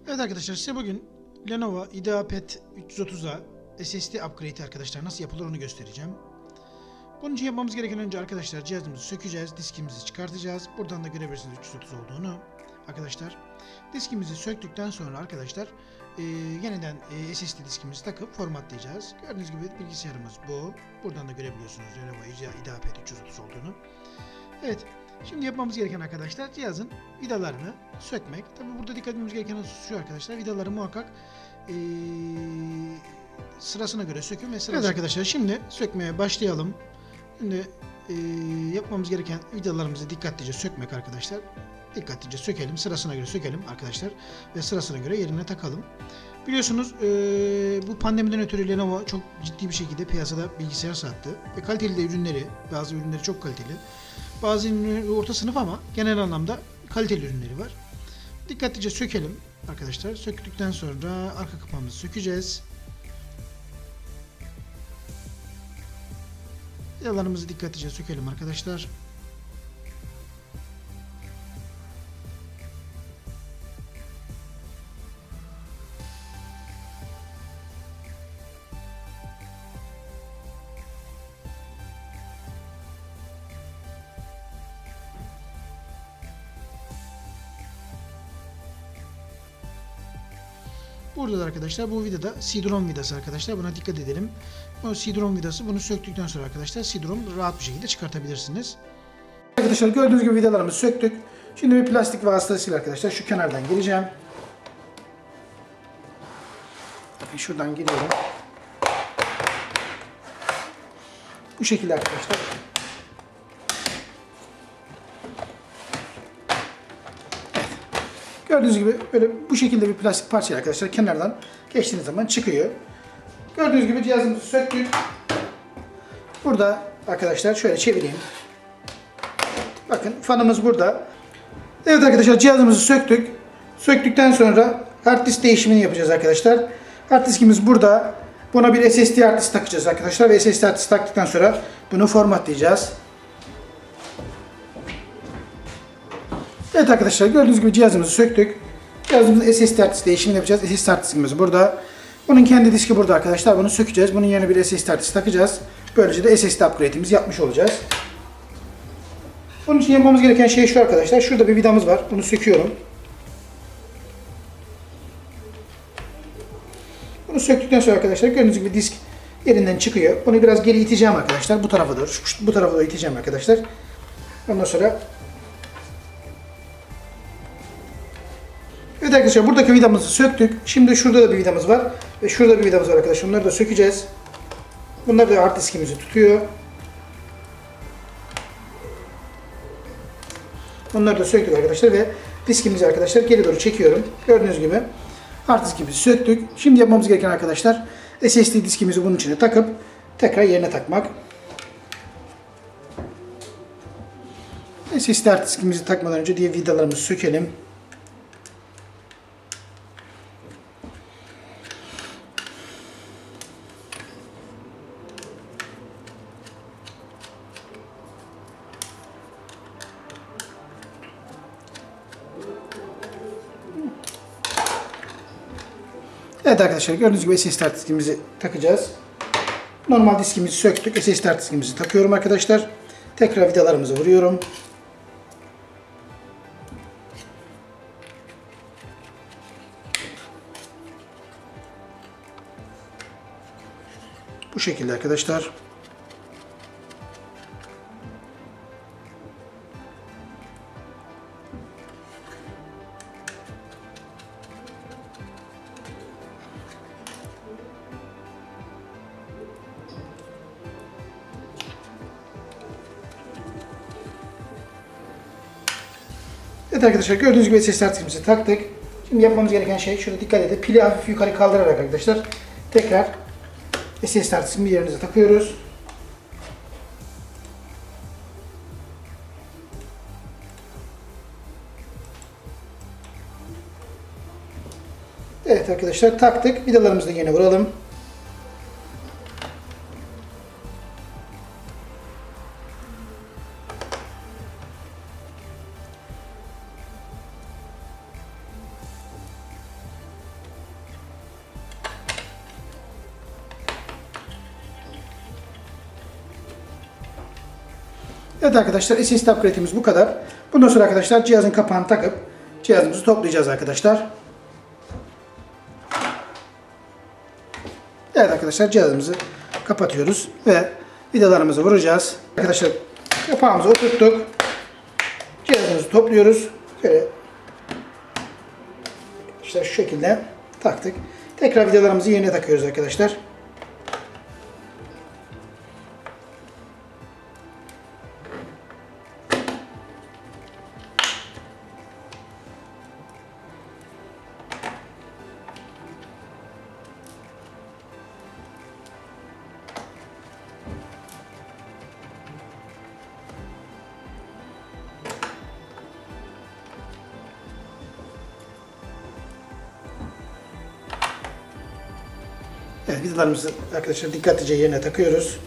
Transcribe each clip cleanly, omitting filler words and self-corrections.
Evet arkadaşlar, size bugün Lenovo IdeaPad 330'a SSD upgrade arkadaşlar nasıl yapılır onu göstereceğim. Bunun için yapmamız gereken önce arkadaşlar cihazımızı sökeceğiz, diskimizi çıkartacağız. Buradan da görebilirsiniz 330 olduğunu arkadaşlar. Diskimizi söktükten sonra arkadaşlar yeniden SSD diskimizi takıp formatlayacağız. Gördüğünüz gibi bilgisayarımız bu. Buradan da görebiliyorsunuz Lenovo IdeaPad 330 olduğunu. Evet. Şimdi yapmamız gereken arkadaşlar cihazın vidalarını sökmek. Tabi burada dikkat etmemiz gereken şu arkadaşlar, vidaları muhakkak sırasına göre sökün ve sırasına. Evet arkadaşlar, şimdi sökmeye başlayalım. Şimdi yapmamız gereken vidalarımızı dikkatlice sökmek arkadaşlar. Dikkatlice sökelim, sırasına göre sökelim arkadaşlar ve sırasına göre yerine takalım. Biliyorsunuz bu pandemiden ötürü Lenovo çok ciddi bir şekilde piyasada bilgisayar sattı ve kaliteli de ürünleri, bazı ürünleri çok kaliteli. Bazı ürünleri orta sınıf ama genel anlamda kaliteli ürünleri var. Dikkatlice sökelim arkadaşlar. Söktükten sonra arka kapağımızı sökeceğiz. Vidalarımızı dikkatlice sökelim arkadaşlar. Burada da arkadaşlar bu vidada CD-ROM vidası arkadaşlar, buna dikkat edelim. O CD-ROM vidası, bunu söktükten sonra arkadaşlar CD-ROM rahat bir şekilde çıkartabilirsiniz. Arkadaşlar gördüğünüz gibi vidalarımızı söktük. Şimdi bir plastik vasıtasıyla arkadaşlar şu kenardan gireceğim. Şuradan giriyorum. Bu şekilde arkadaşlar. Gördüğünüz gibi böyle bu şekilde bir plastik parça arkadaşlar kenardan geçtiğiniz zaman çıkıyor. Gördüğünüz gibi cihazımızı söktük. Burada arkadaşlar şöyle çevireyim. Bakın fanımız burada. Evet arkadaşlar, cihazımızı söktük. Söktükten sonra hard disk değişimini yapacağız arkadaşlar. Hard diskimiz burada. Buna bir SSD hard disk takacağız arkadaşlar ve SSD hard disk taktıktan sonra bunu formatlayacağız. Evet arkadaşlar, gördüğünüz gibi cihazımızı söktük. Cihazımızın SSD hard disk değişimini yapacağız. SSD hard diskimiz burada. Bunun kendi diski burada arkadaşlar. Bunu sökeceğiz. Bunun yerine bir SSD hard disk takacağız. Böylece de SSD upgrade'imizi yapmış olacağız. Bunun için yapmamız gereken şey şu arkadaşlar. Şurada bir vidamız var. Bunu söküyorum. Bunu söktükten sonra arkadaşlar gördüğünüz gibi disk yerinden çıkıyor. Bunu biraz geri iteceğim arkadaşlar. Bu tarafa doğru. Bu tarafa doğru iteceğim arkadaşlar. Ondan sonra evet arkadaşlar, buradaki vidamızı söktük. Şimdi şurada da bir vidamız var. Ve şurada bir vidamız var arkadaşlar. Bunları da sökeceğiz. Bunlar da hard diskimizi tutuyor. Bunları da söktük arkadaşlar ve diskimizi arkadaşlar geri doğru çekiyorum. Gördüğünüz gibi hard diskimizi söktük. Şimdi yapmamız gereken arkadaşlar SSD diskimizi bunun içine takıp tekrar yerine takmak. SSD hard diskimizi takmadan önce diğer vidalarımızı sökelim. Evet arkadaşlar, gördüğünüz gibi SSD hard diskimizi takacağız. Normal diskimizi söktük. SSD hard diskimizi takıyorum arkadaşlar. Tekrar vidalarımızı vuruyorum. Bu şekilde arkadaşlar. Evet arkadaşlar, gördüğünüz gibi SSD hard diskimizi taktık. Şimdi yapmamız gereken şey, şurada dikkat edin. Pili hafif yukarı kaldırarak arkadaşlar tekrar SSD hard diskimizi yerinize takıyoruz. Evet arkadaşlar, taktık. Vidalarımızı da yine vuralım. Evet arkadaşlar, SSD upgrade'imiz bu kadar. Bundan sonra arkadaşlar cihazın kapağını takıp cihazımızı toplayacağız arkadaşlar. Evet arkadaşlar, cihazımızı kapatıyoruz ve vidalarımızı vuracağız. Arkadaşlar kapağımızı oturttuk. Cihazımızı topluyoruz. Şöyle işte şu şekilde taktık. Tekrar vidalarımızı yerine takıyoruz arkadaşlar. Evet, vidalarımızı arkadaşlar dikkatlice yerine takıyoruz.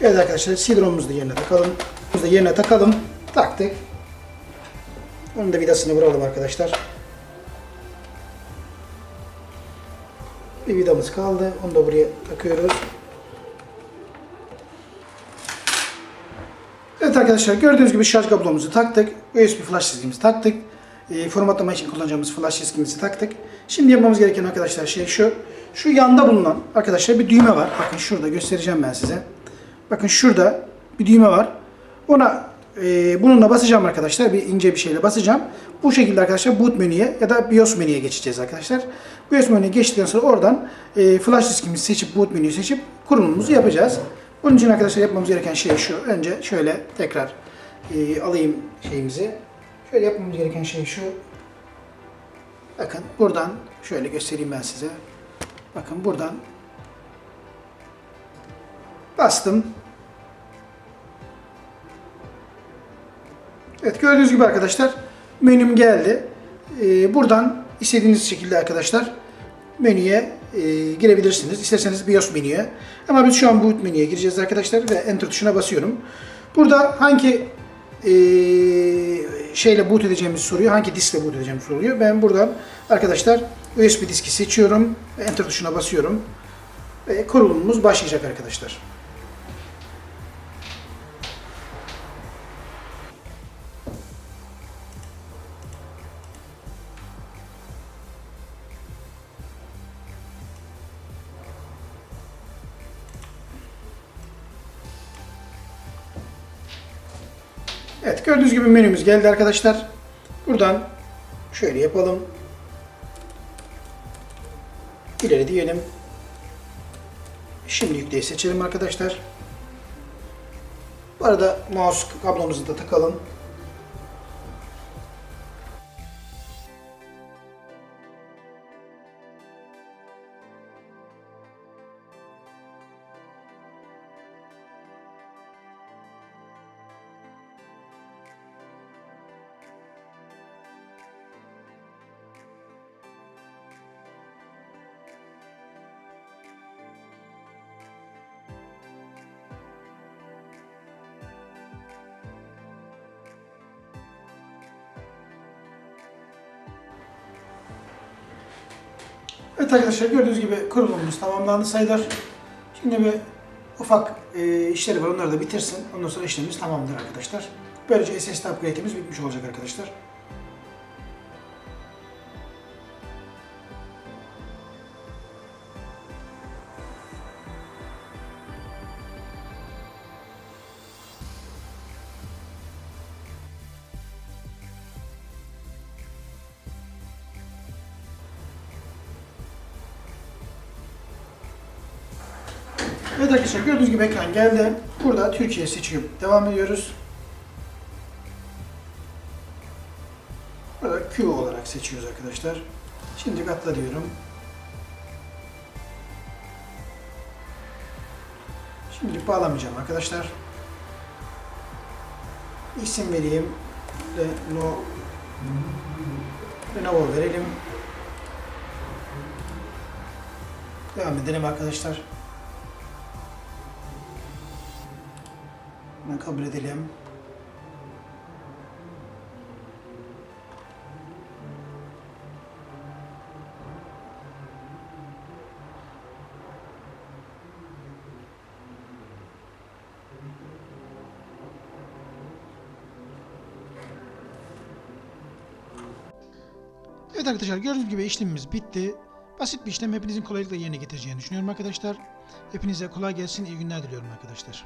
Evet arkadaşlar, CD-ROM'umuzu da yerine takalım. Biz de yerine takalım. Taktık. Onun da vidasını vuralım arkadaşlar. Bir vidamız kaldı. Onu da buraya takıyoruz. Evet arkadaşlar, gördüğünüz gibi şarj kablomuzu taktık. USB flash diskimizi taktık. Formatlama için kullanacağımız flash diskimizi taktık. Şimdi yapmamız gereken arkadaşlar şey şu. Şu yanda bulunan arkadaşlar bir düğme var. Bakın şurada göstereceğim ben size. Bakın şurada bir düğme var. Ona bununla basacağım arkadaşlar. Bir ince bir şeyle basacağım. Bu şekilde arkadaşlar boot menüye ya da BIOS menüye geçeceğiz arkadaşlar. BIOS menüye geçtikten sonra oradan flash diskimizi seçip boot menüyü seçip kurulumumuzu yapacağız. Bunun için arkadaşlar yapmamız gereken şey şu. Önce şöyle tekrar alayım şeyimizi. Şöyle yapmamız gereken şey şu. Bakın buradan şöyle göstereyim ben size. Bakın buradan bastım. Evet, gördüğünüz gibi arkadaşlar menüm geldi. Buradan istediğiniz şekilde arkadaşlar menüye girebilirsiniz. İsterseniz BIOS menüye. Ama biz şu an boot menüye gireceğiz arkadaşlar ve Enter tuşuna basıyorum. Burada hangi şeyle boot edeceğimizi soruyor. Hangi diskle boot edeceğimizi soruyor. Ben buradan arkadaşlar USB diski seçiyorum ve Enter tuşuna basıyorum. Ve kurulumumuz başlayacak arkadaşlar. Evet, gördüğünüz gibi menümüz geldi arkadaşlar. Buradan şöyle yapalım. İleri diyelim. Şimdi yükleyi seçelim arkadaşlar. Bu arada mouse kablomuzu da takalım. Evet arkadaşlar, gördüğünüz gibi kurulumumuz tamamlandı sayılır. Şimdi bir ufak işleri var, onları da bitirsin. Ondan sonra işlemimiz tamamdır arkadaşlar. Böylece SSD upgrade'imiz bitmiş olacak arkadaşlar. Evet arkadaşlar, gördüğünüz gibi ekran geldi. Burada Türkiye seçip devam ediyoruz. Burada Q olarak seçiyoruz arkadaşlar. Şimdi katla diyorum. Şimdilik bağlamayacağım arkadaşlar. İsim vereyim. Lenovo verelim. Devam edelim arkadaşlar. Bunu kabul edelim. Evet arkadaşlar, gördüğünüz gibi işlemimiz bitti. Basit bir işlem, hepinizin kolaylıkla yerine getireceğini düşünüyorum arkadaşlar. Hepinize kolay gelsin, iyi günler diliyorum arkadaşlar.